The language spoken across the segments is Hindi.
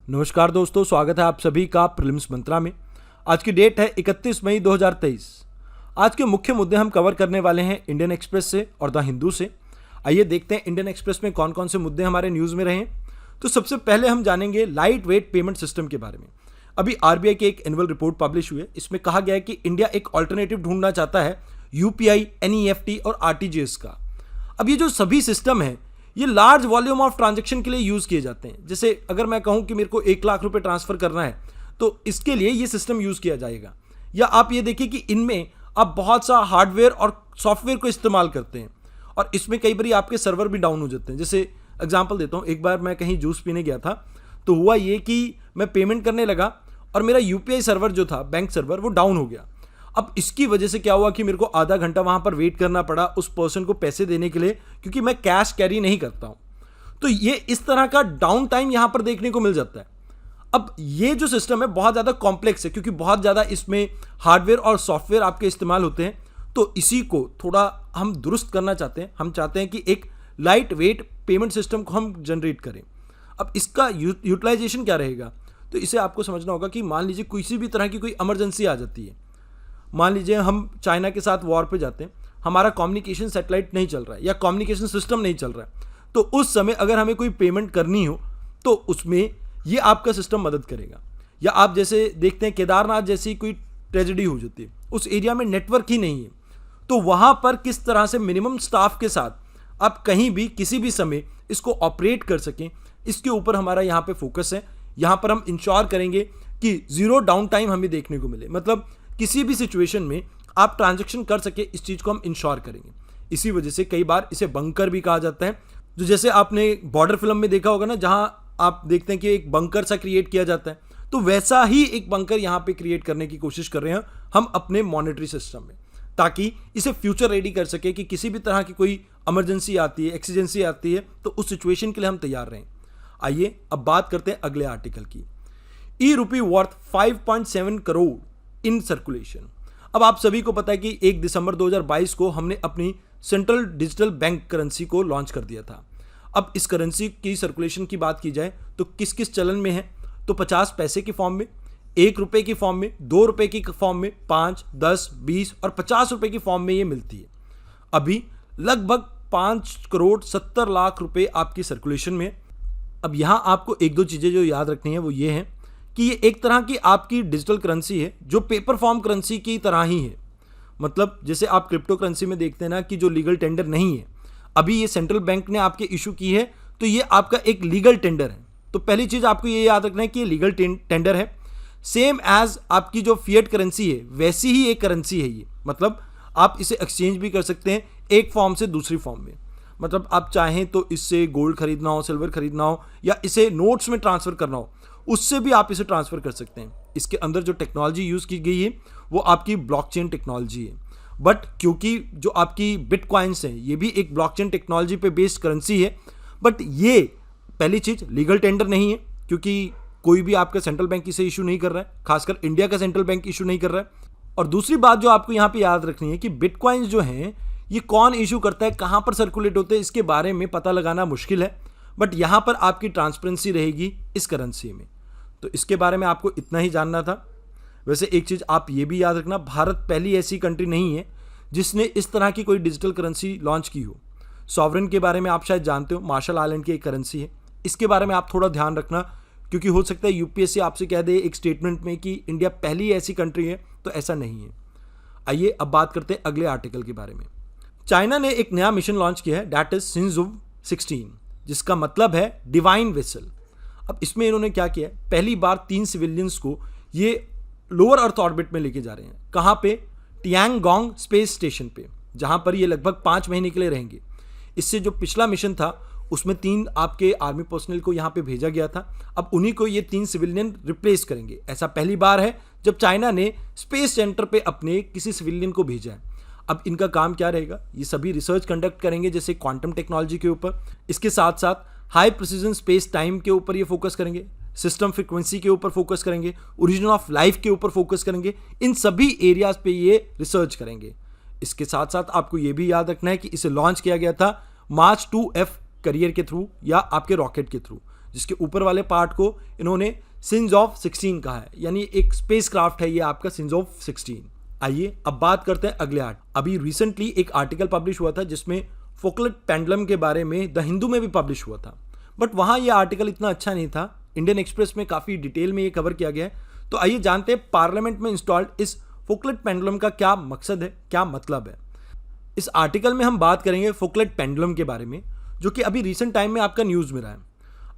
नमस्कार दोस्तों, स्वागत है आप सभी का प्रीलिम्स मंत्रा में। आज की डेट है 31 मई 2023। आज के मुख्य मुद्दे हम कवर करने वाले हैं इंडियन एक्सप्रेस से और द हिंदू से। आइए देखते हैं इंडियन एक्सप्रेस में कौन कौन से मुद्दे हमारे न्यूज़ में रहे हैं। तो सबसे पहले हम जानेंगे लाइट वेट पेमेंट सिस्टम के बारे में। अभी आरबीआई की एक एनुअल रिपोर्ट पब्लिश हुई है। इसमें कहा गया है कि इंडिया एक ऑल्टरनेटिव ढूंढना चाहता है यूपीआई, एनईएफटी और आरटीजीएस का। अब ये जो सभी सिस्टम है ये लार्ज वॉल्यूम ऑफ ट्रांजैक्शन के लिए यूज किए जाते हैं। जैसे अगर मैं कहूं कि मेरे को 1 लाख रुपए ट्रांसफर करना है तो इसके लिए ये सिस्टम यूज किया जाएगा। या आप ये देखिए कि इनमें आप बहुत सा हार्डवेयर और सॉफ्टवेयर को इस्तेमाल करते हैं और इसमें कई बार आपके सर्वर भी डाउन हो जाते हैं। जैसे एग्जांपल देता हूं, एक बार मैं कहीं जूस पीने गया था तो हुआ ये कि मैं पेमेंट करने लगा और मेरा यूपीआई सर्वर जो था, बैंक सर्वर, वो डाउन हो गया। अब इसकी वजह से क्या हुआ कि मेरे को आधा घंटा वहां पर वेट करना पड़ा उस पर्सन को पैसे देने के लिए, क्योंकि मैं कैश कैरी नहीं करता हूं। तो ये इस तरह का डाउन टाइम यहां पर देखने को मिल जाता है। अब ये जो सिस्टम है बहुत ज्यादा कॉम्प्लेक्स है, क्योंकि बहुत ज्यादा इसमें हार्डवेयर और सॉफ्टवेयर आपके इस्तेमाल होते हैं। तो इसी को थोड़ा हम दुरुस्त करना चाहते हैं। हम चाहते हैं कि एक लाइट वेट पेमेंट सिस्टम को हम जनरेट करें। अब इसका यूटिलाइजेशन क्या रहेगा, तो इसे आपको समझना होगा कि मान लीजिए किसी भी तरह की कोई इमरजेंसी आ जाती है। मान लीजिए हम चाइना के साथ वॉर पे जाते हैं, हमारा कम्युनिकेशन सैटेलाइट नहीं चल रहा है या कम्युनिकेशन सिस्टम नहीं चल रहा है, तो उस समय अगर हमें कोई पेमेंट करनी हो तो उसमें ये आपका सिस्टम मदद करेगा। या आप जैसे देखते हैं केदारनाथ जैसी कोई ट्रेजेडी हो जाती है, उस एरिया में नेटवर्क ही नहीं है, तो वहाँ पर किस तरह से मिनिमम स्टाफ के साथ आप कहीं भी किसी भी समय इसको ऑपरेट कर सकें, इसके ऊपर हमारा यहाँ पे फोकस है। यहाँ पर हम इंश्योर करेंगे कि जीरो डाउन टाइम हमें देखने को मिले, मतलब किसी भी सिचुएशन में आप ट्रांजैक्शन कर सके, इस चीज़ को हम इंश्योर करेंगे। इसी वजह से कई बार इसे बंकर भी कहा जाता है। जो जैसे आपने बॉर्डर फिल्म में देखा होगा ना, जहां आप देखते हैं कि एक बंकर सा क्रिएट किया जाता है, तो वैसा ही एक बंकर यहाँ पे क्रिएट करने की कोशिश कर रहे हैं हम अपने मॉनेटरी सिस्टम में, ताकि इसे फ्यूचर रेडी कर सके कि किसी भी तरह की कोई इमरजेंसी आती है, एक्सीजेंसी आती है, तो उस सिचुएशन के लिए हम तैयार रहें। आइए अब बात करते हैं अगले आर्टिकल की। ई रूपी वर्थ 5.7 करोड़ इन सर्कुलेशन। अब आप सभी को पता है कि 1 दिसंबर 2022 को हमने अपनी सेंट्रल डिजिटल बैंक करेंसी को लॉन्च कर दिया था। अब इस करेंसी की सर्कुलेशन की बात की जाए तो किस किस चलन में है, तो 50 पैसे की फॉर्म में, 1 रुपए की फॉर्म में, 2 रुपए की फॉर्म में, 5, 10, 20 और 50 रुपए की फॉर्म में ये मिलती है। अभी लगभग 5 करोड़ 70 लाख रुपए आपकी सर्कुलेशन में। अब यहां आपको एक दो चीजें जो याद रखनी है वो ये है कि ये एक तरह की आपकी डिजिटल करेंसी है जो पेपर फॉर्म करेंसी की तरह ही है। मतलब जैसे आप क्रिप्टो करेंसी में देखते हैं ना कि जो लीगल टेंडर नहीं है, अभी ये सेंट्रल बैंक ने आपके इशू की है, तो ये आपका एक लीगल टेंडर है। तो पहली चीज आपको ये याद रखना है कि ये लीगल टेंडर है। सेम एज आपकी जो फिएट करेंसी है वैसी ही एक करेंसी है ये। मतलब आप इसे एक्सचेंज भी कर सकते हैं एक फॉर्म से दूसरी फॉर्म में। मतलब आप चाहें तो इससे गोल्ड खरीदना हो, सिल्वर खरीदना हो, या इसे नोट्स में ट्रांसफर करना हो, उससे भी आप इसे ट्रांसफर कर सकते हैं। इसके अंदर जो टेक्नोलॉजी यूज की गई है वो आपकी ब्लॉकचेन टेक्नोलॉजी है। बट क्योंकि जो आपकी बिटकॉइंस हैं ये भी एक ब्लॉकचेन टेक्नोलॉजी पे बेस्ड करेंसी है, बट ये पहली चीज लीगल टेंडर नहीं है, क्योंकि कोई भी आपका सेंट्रल बैंक इसे इशू नहीं कर रहा है, खासकर इंडिया का सेंट्रल बैंक इशू नहीं कर रहा है। और दूसरी बात जो आपको यहाँ पे याद रखनी है कि बिटकॉइंस जो हैं ये कौन इशू करता है, कहाँ पर सर्कुलेट होते हैं, इसके बारे में पता लगाना मुश्किल है। बट यहाँ पर आपकी ट्रांसपेरेंसी रहेगी इस करेंसी में। तो इसके बारे में आपको इतना ही जानना था। वैसे एक चीज़ आप ये भी याद रखना, भारत पहली ऐसी कंट्री नहीं है जिसने इस तरह की कोई डिजिटल करेंसी लॉन्च की हो। सॉवरेन के बारे में आप शायद जानते हो, मार्शल आइलैंड की एक करेंसी है। इसके बारे में आप थोड़ा ध्यान रखना, क्योंकि हो सकता है यूपीएससी आपसे कह दे एक स्टेटमेंट में कि इंडिया पहली ऐसी कंट्री है, तो ऐसा नहीं है। आइए अब बात करते हैं अगले आर्टिकल के बारे में। चाइना ने एक नया मिशन लॉन्च किया है, दैट इज शिंजुव 16, जिसका मतलब है डिवाइन वेसल। अब इसमें इन्होंने क्या किया है, पहली बार 3 सिविलियंस को ये लोअर अर्थ ऑर्बिट में लेके जा रहे हैं। कहाँ पे, टियांगोंग स्पेस स्टेशन पे, जहाँ पर ये लगभग 5 महीने के लिए रहेंगे। इससे जो पिछला मिशन था उसमें 3 आपके आर्मी पर्सनल को यहाँ पे भेजा गया था। अब उन्हीं को ये 3 सिविलियन रिप्लेस करेंगे। ऐसा पहली बार है जब चाइना ने स्पेस सेंटर पे अपने किसी सिविलियन को भेजा है। अब इनका काम क्या रहेगा, ये सभी रिसर्च कंडक्ट करेंगे, जैसे क्वांटम टेक्नोलॉजी के ऊपर। इसके साथ साथ हाई प्रिसीजन स्पेस टाइम के ऊपर ये फोकस करेंगे, सिस्टम फ्रीक्वेंसी के ऊपर फोकस करेंगे, ओरिजिन ऑफ लाइफ के ऊपर फोकस करेंगे। इन सभी एरियाज पे ये रिसर्च करेंगे। इसके साथ साथ आपको ये भी याद रखना है कि इसे लॉन्च किया गया था मार्च 2F करियर के थ्रू या आपके रॉकेट के थ्रू, जिसके ऊपर वाले पार्ट को इन्होंने सिंज ऑफ 16 कहा है, यानी एक स्पेस क्राफ्ट है ये आपका सिंज ऑफ 16। आइए अब बात करते हैं अगले अभी रिसेंटली एक आर्टिकल पब्लिश हुआ था जिसमें फोकलेट पेंडुलम के बारे में द हिंदू में भी पब्लिश हुआ था, बट वहाँ ये आर्टिकल इतना अच्छा नहीं था। इंडियन एक्सप्रेस में काफ़ी डिटेल में ये कवर किया गया है। तो आइए जानते हैं पार्लियामेंट में इंस्टॉल्ड इस फोकलेट पेंडुलम का क्या मकसद है, क्या मतलब है। इस आर्टिकल में हम बात करेंगे फोकलेट पेंडुलम के बारे में, जो कि अभी रिसेंट टाइम में आपका न्यूज़ में रहा है।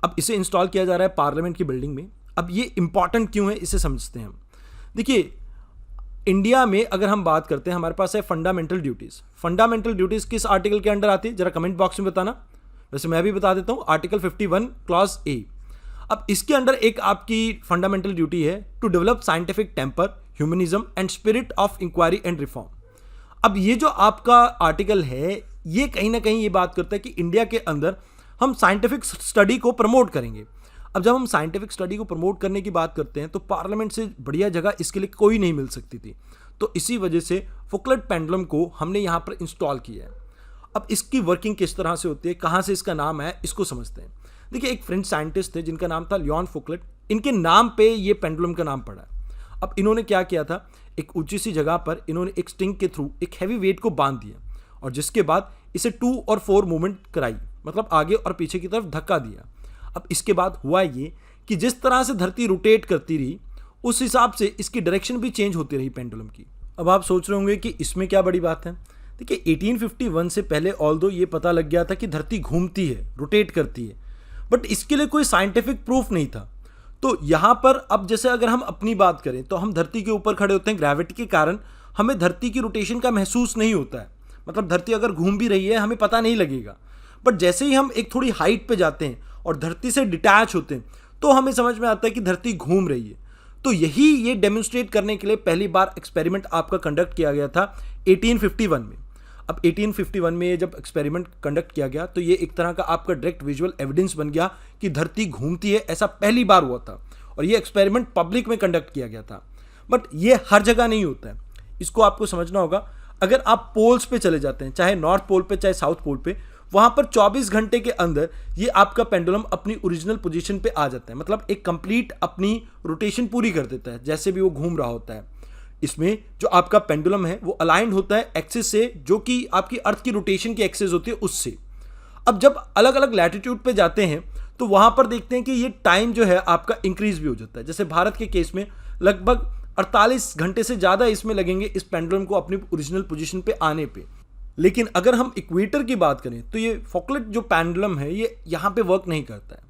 अब इसे इंस्टॉल किया जा रहा है पार्लियामेंट की बिल्डिंग में। अब ये इंपॉर्टेंट क्यों है इसे समझते हैं हम। देखिए, इंडिया में अगर हम बात करते हैं, हमारे पास है फंडामेंटल ड्यूटीज़। फंडामेंटल ड्यूटीज़ किस आर्टिकल के अंडर आती है, जरा कमेंट बॉक्स में बताना। वैसे मैं भी बता देता हूँ, आर्टिकल 51 क्लॉज ए। अब इसके अंडर एक आपकी फंडामेंटल ड्यूटी है to develop scientific temper, humanism and spirit of inquiry and reform. अब ये जो आपका आर्टिकल है, ये कहीं ना कहीं ये बात करता है कि इंडिया के अंदर हम साइंटिफिक स्टडी को प्रमोट करेंगे। अब जब हम साइंटिफिक स्टडी को प्रमोट करने की बात करते हैं तो पार्लियामेंट से बढ़िया जगह इसके लिए कोई नहीं मिल सकती थी। तो इसी वजह से फोकलेट पेंडुलम को हमने यहाँ पर इंस्टॉल किया है। अब इसकी वर्किंग किस तरह से होती है, कहाँ से इसका नाम है, इसको समझते हैं। देखिए, एक फ्रेंच साइंटिस्ट थे जिनका नाम था लियोन फोकलेट। इनके नाम पे ये पेंडुलम का नाम पड़ा है। अब इन्होंने क्या किया था, एक ऊंची सी जगह पर इन्होंने एक स्ट्रिंग के थ्रू एक हैवी वेट को बांध दिया और जिसके बाद इसे 2 और 4 मूवमेंट कराई, मतलब आगे और पीछे की तरफ धक्का दिया। अब इसके बाद हुआ ये कि जिस तरह से धरती रोटेट करती रही उस हिसाब से इसकी डायरेक्शन भी चेंज होती रही पेंडुलम की। अब आप सोच रहे होंगे कि इसमें क्या बड़ी बात है। देखिए, 1851 से पहले ऑल्दो ये पता लग गया था कि धरती घूमती है, रोटेट करती है, बट इसके लिए कोई साइंटिफिक प्रूफ नहीं था। तो यहाँ पर अब जैसे अगर हम अपनी बात करें तो हम धरती के ऊपर खड़े होते हैं, ग्रेविटी के कारण हमें धरती की रोटेशन का महसूस नहीं होता है, मतलब धरती अगर घूम भी रही है हमें पता नहीं लगेगा। बट जैसे ही हम एक थोड़ी हाइट पे जाते हैं और धरती से डिटैच होते हैं तो हमें समझ में आता है कि धरती घूम रही है। तो यही ये डेमोन्स्ट्रेट करने के लिए पहली बार एक्सपेरिमेंट आपका कंडक्ट किया गया था 1851 में। अब 1851 में ये जब एक्सपेरिमेंट कंडक्ट किया गया तो ये एक तरह का आपका डायरेक्ट विजुअल एविडेंस बन गया कि धरती घूमती है, ऐसा पहली बार हुआ था। और ये एक्सपेरिमेंट पब्लिक में कंडक्ट किया गया था। बट ये हर जगह नहीं होता है, इसको आपको समझना होगा। अगर आप पोल्स पे चले जाते हैं, चाहे नॉर्थ पोल पे चाहे साउथ पोल पे, वहां पर 24 घंटे के अंदर ये आपका पेंडुलम अपनी ओरिजिनल पोजीशन पे आ जाता है, मतलब एक कंप्लीट अपनी रोटेशन पूरी कर देता है जैसे भी वो घूम रहा होता है। इसमें जो आपका पेंडुलम है वो अलाइंड होता है एक्सिस से, जो कि आपकी अर्थ की रोटेशन की एक्सिस होती है उससे। अब जब अलग अलग लैटिट्यूड पे जाते हैं तो वहां पर देखते हैं कि ये टाइम जो है आपका इंक्रीज भी हो जाता है। जैसे भारत के केस में लगभग 48 घंटे से ज़्यादा इसमें लगेंगे इस पेंडुलम को अपनी ओरिजिनल पोजीशन पे आने पे। लेकिन अगर हम इक्वेटर की बात करें तो ये फोकलेट जो पेंडुलम है ये यहाँ पे वर्क नहीं करता है।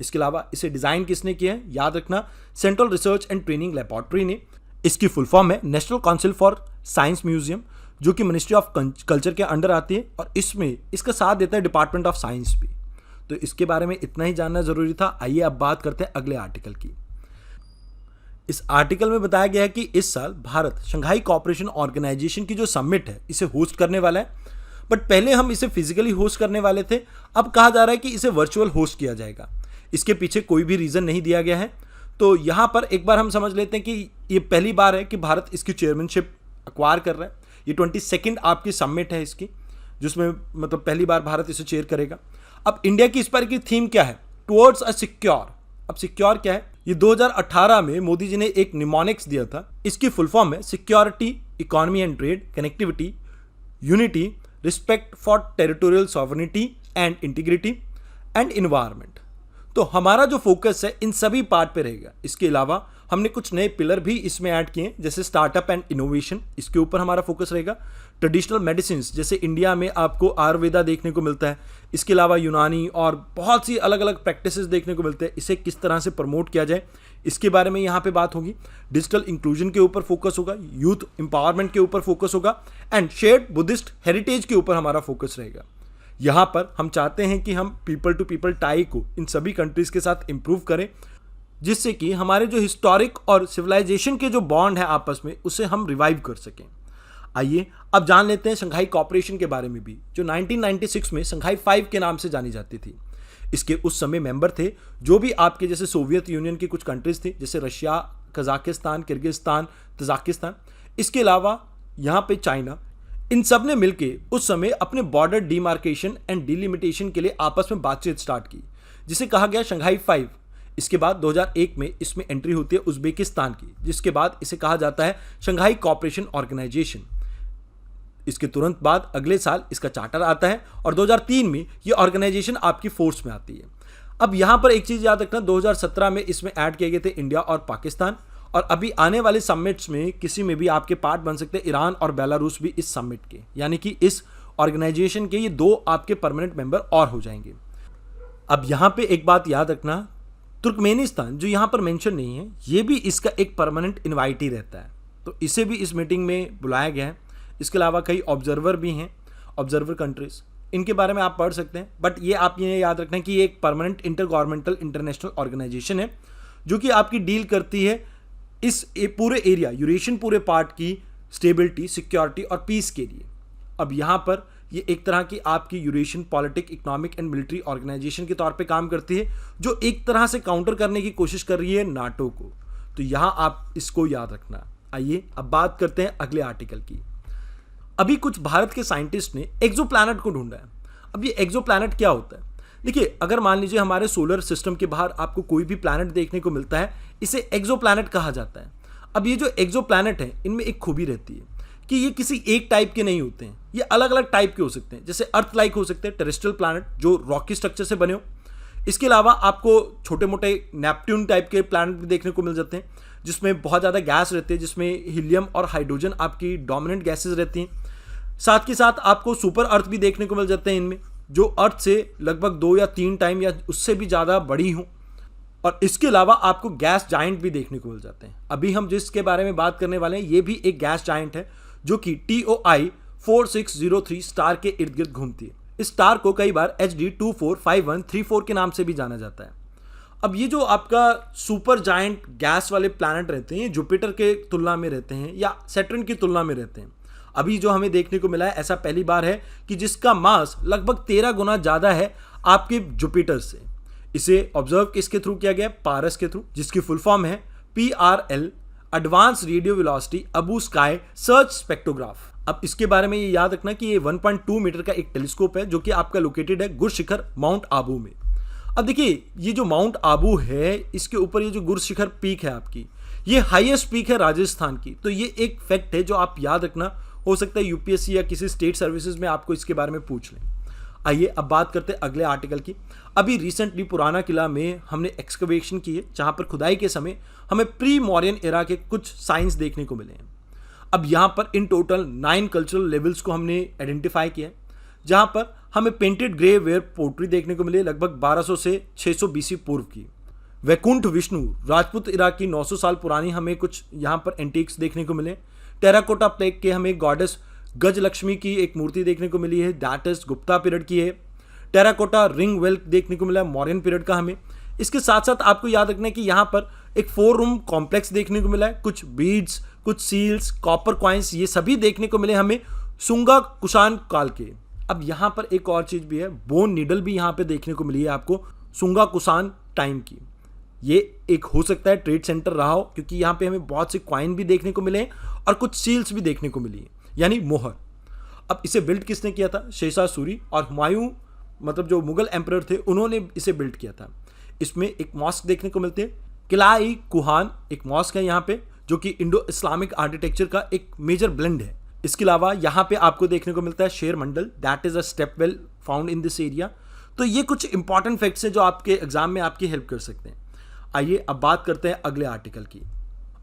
इसके अलावा इसे डिज़ाइन किसने किया है, याद रखना, central research and training laboratory ने। इसकी फुल फॉर्म है national council for science museum, जो कि मिनिस्ट्री ऑफ कल्चर के अंडर आती है और इसमें इसका साथ देता है डिपार्टमेंट ऑफ साइंस भी। तो इसके बारे में इतना ही जानना जरूरी था। आइए अब बात करते हैं अगले आर्टिकल की। इस आर्टिकल में बताया गया है कि इस साल भारत शंघाई कोऑपरेशन ऑर्गेनाइजेशन की जो समिट है इसे होस्ट करने वाला है। बट पहले हम इसे फिजिकली होस्ट करने वाले थे, अब कहा जा रहा है कि इसे वर्चुअल होस्ट किया जाएगा। इसके पीछे कोई भी रीज़न नहीं दिया गया है। तो यहाँ पर एक बार हम समझ लेते हैं कि ये पहली बार है कि भारत इसकी चेयरमैनशिप अक्वायर कर रहा है। ये 22nd आपकी समिट है इसकी, जिसमें मतलब पहली बार भारत इसे चेयर करेगा। अब इंडिया की इस बार की थीम क्या है, टुवर्ड्स अ सिक्योर। अब सिक्योर क्या है, ये 2018 में मोदी जी ने एक निमोनिक्स दिया था। इसकी फुल फॉर्म है security, economy and trade, connectivity, unity, respect for territorial sovereignty and integrity and environment. तो हमारा जो फोकस है इन सभी पार्ट पे रहेगा। इसके अलावा हमने कुछ नए पिलर भी इसमें ऐड किए, जैसे स्टार्टअप एंड इनोवेशन, इसके ऊपर हमारा फोकस रहेगा। ट्रेडिशनल मेडिसिन, जैसे इंडिया में आपको आयुर्वेदा देखने को मिलता है, इसके अलावा यूनानी और बहुत सी अलग अलग प्रैक्टिसेस देखने को मिलते हैं, इसे किस तरह से प्रमोट किया जाए इसके बारे में यहाँ पे बात होगी। डिजिटल इंक्लूजन के ऊपर फोकस होगा, यूथ एम्पावरमेंट के ऊपर फोकस होगा एंड शेयर्ड बुद्धिस्ट हेरिटेज के ऊपर हमारा फोकस रहेगा। यहाँ पर हम चाहते हैं कि हम पीपल टू पीपल टाई को इन सभी कंट्रीज के साथ इम्प्रूव करें, जिससे कि हमारे जो हिस्टोरिक और सिविलाइजेशन के जो बॉन्ड है आपस में उसे हम रिवाइव कर सकें। आइए अब जान लेते हैं शंघाई कोऑपरेशन के बारे में भी, जो 1996 में शंघाई 5 के नाम से जानी जाती थी। इसके उस समय मेंबर थे जो भी आपके जैसे सोवियत यूनियन की कुछ कंट्रीज थी, जैसे रशिया, कजाकिस्तान, किर्गिस्तान, तजाकिस्तान, इसके अलावा यहाँ पे चाइना। इन सब ने मिलकर उस समय अपने बॉर्डर डिमार्केशन एंड डिलिमिटेशन के लिए आपस में बातचीत स्टार्ट की, जिसे कहा गया शंघाई 5। इसके बाद 2001 में इसमें एंट्री होती है उज्बेकिस्तान की, जिसके बाद इसे कहा जाता है शंघाई कोऑपरेशन ऑर्गेनाइजेशन। इसके तुरंत बाद अगले साल इसका चार्टर आता है और 2003 में ये ऑर्गेनाइजेशन आपकी फोर्स में आती है। अब यहां पर एक चीज याद रखना, 2017 में इसमें ऐड किए गए थे इंडिया और पाकिस्तान, और अभी आने वाले समिट्स में किसी में भी आपके पार्ट बन सकते हैं ईरान और बेलारूस भी इस समिट के, यानी कि इस ऑर्गेनाइजेशन के ये 2 आपके परमानेंट मेंबर और हो जाएंगे। अब यहां पे एक बात याद रखना, तुर्कमेनिस्तान जो यहां पर मेंशन नहीं है, ये भी इसका एक परमानेंट इनवाइटी रहता है, तो इसे भी इस मीटिंग में बुलाया गया है। इसके अलावा कई ऑब्जर्वर भी हैं, ऑब्जर्वर कंट्रीज, इनके बारे में आप पढ़ सकते हैं। बट ये आप ये याद रखना कि ये एक permanent inter governmental international organization है जो कि आपकी डील करती है इस पूरे एरिया, यूरेशियन पूरे पार्ट की स्टेबिलिटी, सिक्योरिटी और पीस के लिए। अब यहाँ पर ये एक तरह की आपकी Eurasian politic, economic and military organization के तौर पे काम करती है, जो एक तरह से काउंटर करने की कोशिश कर रही है नाटो को। तो यहाँ आप इसको याद रखना। आइए अब बात करते हैं अगले आर्टिकल की। अभी कुछ भारत के साइंटिस्ट ने एक्सोप्लैनेट को ढूंढा है। अब ये एक्सोप्लैनेट क्या होता है? देखिए, अगर मान लीजिए हमारे सोलर सिस्टम के बाहर आपको कोई भी प्लैनेट देखने को मिलता है, इसे एक्सोप्लैनेट कहा जाता है। अब ये जो एक्सोप्लैनेट है, इनमें एक खूबी रहती है कि ये किसी एक टाइप के नहीं होते हैं, ये अलग अलग टाइप के हो सकते हैं। जैसे अर्थ लाइक हो सकते हैं, टेरेस्ट्रियल प्लैनेट जो रॉकी स्ट्रक्चर से बने हो। इसके अलावा आपको छोटे मोटे नेपट्यून टाइप के प्लैनेट भी देखने को मिल जाते हैं, जिसमें बहुत ज़्यादा गैस रहती है, जिसमें हीलियम और हाइड्रोजन आपकी डोमिनेंट गैसेज रहती हैं। साथ के साथ आपको सुपर अर्थ भी देखने को मिल जाते हैं इनमें, जो अर्थ से लगभग 2 या 3 टाइम या उससे भी ज़्यादा बड़ी हों। और इसके अलावा आपको गैस जाइंट भी देखने को मिल जाते हैं। अभी हम जिसके बारे में बात करने वाले हैं, ये भी एक गैस जाइंट है जो कि TOI 4603 स्टार के इर्द गिर्द घूमती है। इस स्टार को कई बार HD 245134 के नाम से भी जाना जाता है। अब ये जो आपका सुपर जायंट गैस वाले प्लैनेट रहते हैं, ये जुपिटर के तुलना में रहते हैं या सैटर्न की तुलना में रहते हैं। अभी जो हमें देखने को मिला है, ऐसा पहली बार है कि जिसका मास लगभग 13 गुना ज़्यादा है आपके जुपिटर से। इसे ऑब्जर्व किसके थ्रू किया गया? पारस के थ्रू, जिसकी फुल फॉर्म है PRL, advance radio velocity Abu sky search spectrograph. अब इसके बारे में ये याद रखना कि ये 1.2 मीटर का एक टेलीस्कोप है जो कि आपका लोकेटेड है गुर शिखर माउंट आबू में। अब देखिए, ये जो माउंट आबू है, इसके ऊपर ये जो गुर शिखर पीक है आपकी, ये हाईएस्ट पीक है राजस्थान की। तो ये एक फैक्ट है जो आप याद रखना, हो सकता है UPSC या किसी स्टेट सर्विसेज में आपको इसके बारे में पूछ लें। आइए अब बात करते हैं अगले आर्टिकल की। अभी रिसेंटली पुराना किला में हमने एक्सकवेशन की है, जहां पर खुदाई के समय हमें प्री मॉरियन एरा के कुछ साइंस देखने को मिले हैं। अब यहां पर इन टोटल 9 कल्चरल लेवल्स को हमने आइडेंटिफाई किया है, जहां पर हमें पेंटेड ग्रे वेयर पोट्री देखने को मिले लगभग 1200 से 600 BC पूर्व की। वैकुंठ विष्णु राजपूत इरा की 900 साल पुरानी हमें कुछ यहाँ पर एंटीक्स देखने को मिले। टेराकोटा प्लेग के हमें गॉडेस गजलक्ष्मी की एक मूर्ति देखने को मिली है, दैट इज गुप्ता पीरियड की है। टेराकोटा रिंग वेल देखने को मिला मौर्यन पीरियड का हमें। इसके साथ साथ आपको याद रखना है कि यहाँ पर एक 4 रूम कॉम्प्लेक्स देखने को मिला है, कुछ बीड्स, कुछ सील्स, कॉपर कॉइन्स, ये सभी देखने को मिले हमें सुंगा कुषाण काल के। अब यहाँ पर एक और चीज भी है, बोन नीडल भी यहाँ पे देखने को मिली है आपको सुंगा कुषाण टाइम की। ये एक हो सकता है ट्रेड सेंटर रहा हो, क्योंकि यहाँ पे हमें बहुत से कॉइन भी देखने को मिले हैं और कुछ सील्स भी देखने को मिली है, यानी मोहर। अब इसे बिल्ड किसने किया था? शेरशाह सूरी और हुमायूं, मतलब जो मुगल एम्परर थे, उन्होंने इसे बिल्ड किया था। इसमें एक मॉस्क देखने को मिलते हैं, किला-ई कुहान एक मॉस्क है यहाँ पे, जो कि इंडो इस्लामिक आर्किटेक्चर का एक मेजर ब्लेंड है। इसके अलावा यहाँ पे आपको देखने को मिलता है Sher Mandal, that is a step well found in this area. तो ये कुछ इंपॉर्टेंट फैक्ट्स हैं जो आपके एग्जाम में आपकी हेल्प कर सकते हैं। आइए अब बात करते हैं अगले आर्टिकल की।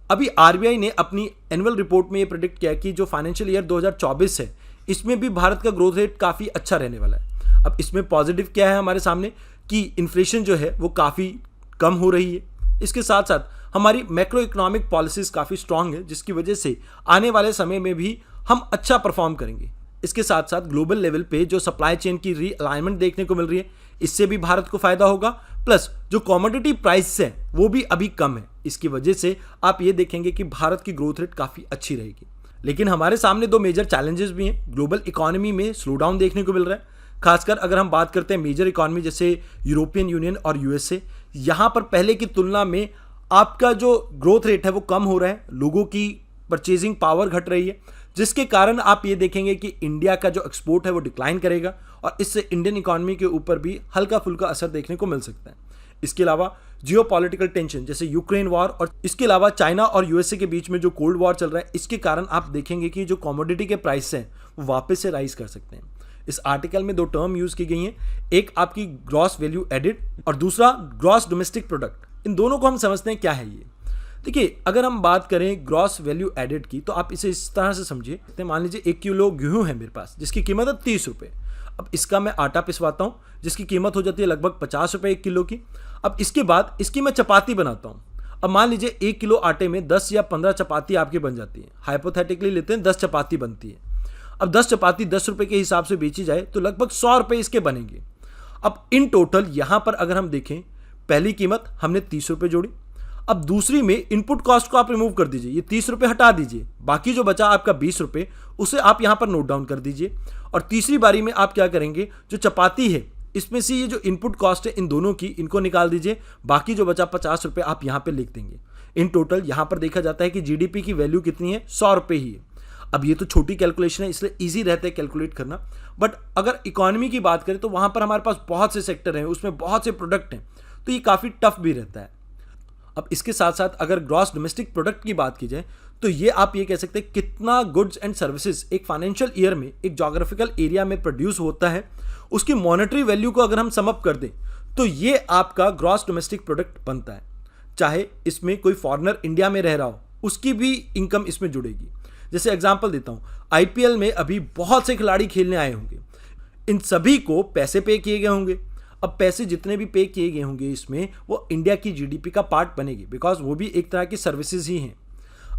अभी RBI ने अपनी एनुअल रिपोर्ट में ये प्रेडिक्ट किया कि जो फाइनेंशियल ईयर 2024 है, इसमें भी भारत का ग्रोथ रेट काफ़ी अच्छा रहने वाला है। अब इसमें पॉजिटिव क्या है हमारे सामने कि इन्फ्लेशन जो है वो काफ़ी कम हो रही है। इसके साथ साथ हमारी मैक्रो इकोनॉमिक पॉलिसीज़ काफ़ी स्ट्रांग है, जिसकी वजह से आने वाले समय में भी हम अच्छा परफॉर्म करेंगे। इसके साथ साथ ग्लोबल लेवल पे जो सप्लाई चेन की रीअलाइनमेंट देखने को मिल रही है, इससे भी भारत को फायदा होगा। प्लस जो कमोडिटी प्राइस है वो भी अभी कम है, इसकी वजह से आप ये देखेंगे कि भारत की ग्रोथ रेट काफ़ी अच्छी रहेगी। लेकिन हमारे सामने 2 मेजर चैलेंजेस भी हैं। ग्लोबल इकोनॉमी में स्लो डाउन देखने को मिल रहा है, खासकर अगर हम बात करते हैं मेजर इकोनॉमी जैसे यूरोपियन यूनियन और USA। यहाँ पर पहले की तुलना में आपका जो ग्रोथ रेट है वो कम हो रहा है, लोगों की परचेजिंग पावर घट रही है। जिसके कारण आप ये देखेंगे कि इंडिया का जो एक्सपोर्ट है वो डिक्लाइन करेगा और इससे इंडियन इकोनॉमी के ऊपर भी हल्का फुल्का असर देखने को मिल सकता है। इसके अलावा जियोपॉलिटिकल टेंशन जैसे यूक्रेन वॉर और इसके अलावा चाइना और यूएसए के बीच में जो कोल्ड वॉर चल रहा है, इसके कारण आप देखेंगे कि जो कमोडिटी के प्राइस हैं वो वापस से राइज कर सकते हैं। इस आर्टिकल में 2 टर्म यूज की गई हैं, एक आपकी ग्रॉस वैल्यू एडिड और दूसरा ग्रॉस डोमेस्टिक प्रोडक्ट। इन दोनों को हम समझते हैं क्या है ये। देखिए, अगर हम बात करें ग्रॉस वैल्यू एडिड की तो आप इसे इस तरह से समझिए, मान लीजिए 1 किलो गेहूं है मेरे पास जिसकी कीमत है 30 रुपये। अब इसका मैं आटा पिसवाता हूँ जिसकी कीमत हो जाती है लगभग 50 रुपये 1 किलो की। अब इसके बाद इसकी मैं चपाती बनाता हूँ। अब मान लीजिए 1 किलो आटे में 10 या 15 चपाती आपकी बन जाती है। हाइपोथेटिकली लेते हैं 10 चपाती बनती है। अब 10 चपाती 10 रुपये के हिसाब से बेची जाए तो लगभग 100 रुपये इसके बनेंगे। अब इन टोटल यहाँ पर अगर हम देखें, पहली कीमत हमने 30 रुपये जोड़ी। अब दूसरी में इनपुट कॉस्ट को आप रिमूव कर दीजिए, ये 30 रुपये हटा दीजिए, बाकी जो बचा आपका 20 रुपये उसे आप यहाँ पर नोट डाउन कर दीजिए। और तीसरी बारी में आप क्या करेंगे, जो चपाती है इसमें से ये जो इनपुट कॉस्ट है इन दोनों की, इनको निकाल दीजिए, बाकी जो बचा 50 रुपये आप यहाँ पे लिख देंगे। इन टोटल यहाँ पर देखा जाता है कि जीडीपी की वैल्यू कितनी है, 100 रुपये ही है। अब ये तो छोटी कैलकुलेशन है इसलिए ईजी रहता है कैलकुलेट करना, बट अगर इकोनॉमी की बात करें तो वहाँ पर हमारे पास बहुत से सेक्टर हैं, उसमें बहुत से प्रोडक्ट हैं, तो ये काफ़ी टफ भी रहता है। अब इसके साथ साथ अगर ग्रॉस डोमेस्टिक प्रोडक्ट की बात की जाए तो ये आप ये कह सकते हैं कितना गुड्स एंड सर्विसेज एक फाइनेंशियल ईयर में एक जोग्राफिकल एरिया में प्रोड्यूस होता है, उसकी मॉनेटरी वैल्यू को अगर हम सम अप कर दें तो ये आपका ग्रॉस डोमेस्टिक प्रोडक्ट बनता है। चाहे इसमें कोई फॉरेनर इंडिया में रह रहा हो, उसकी भी इनकम इसमें जुड़ेगी। जैसे एग्जांपल देता हूँ, आईपीएल में अभी बहुत से खिलाड़ी खेलने आए होंगे, इन सभी को पैसे पे किए गए होंगे। अब पैसे जितने भी पे किए गए होंगे इसमें वो इंडिया की जीडीपी का पार्ट बनेगी, बिकॉज वो भी एक तरह की सर्विसेज ही हैं।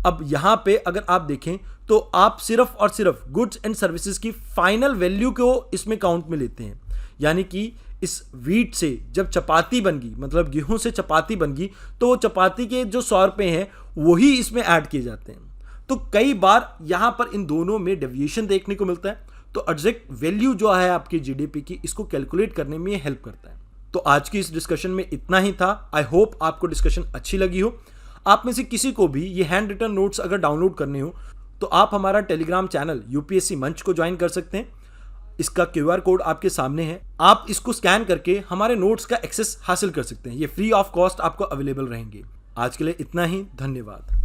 अब यहाँ पे अगर आप देखें तो आप सिर्फ और सिर्फ गुड्स एंड सर्विसेज की फाइनल वैल्यू को इसमें काउंट में लेते हैं, यानी कि इस वीट से जब चपाती बन गई, मतलब गेहूं से चपाती बन गई, तो वो चपाती के जो 100 रुपये हैं वही इसमें ऐड किए जाते हैं। तो कई बार यहाँ पर इन दोनों में डेविएशन देखने को मिलता है, तो एग्जैक्ट वैल्यू जो है आपकी जीडीपी की, इसको कैलकुलेट करने में ये हेल्प करता है। तो आज की इस डिस्कशन में इतना ही था। आई होप आपको डिस्कशन अच्छी लगी हो। आप में से किसी को भी ये हैंड रिटन नोट्स अगर डाउनलोड करने हो तो आप हमारा टेलीग्राम चैनल यूपीएससी मंच को ज्वाइन कर सकते हैं। इसका क्यूआर कोड आपके सामने है, आप इसको स्कैन करके हमारे नोट्स का एक्सेस हासिल कर सकते हैं। ये फ्री ऑफ कॉस्ट आपको अवेलेबल रहेंगे। आज के लिए इतना ही, धन्यवाद।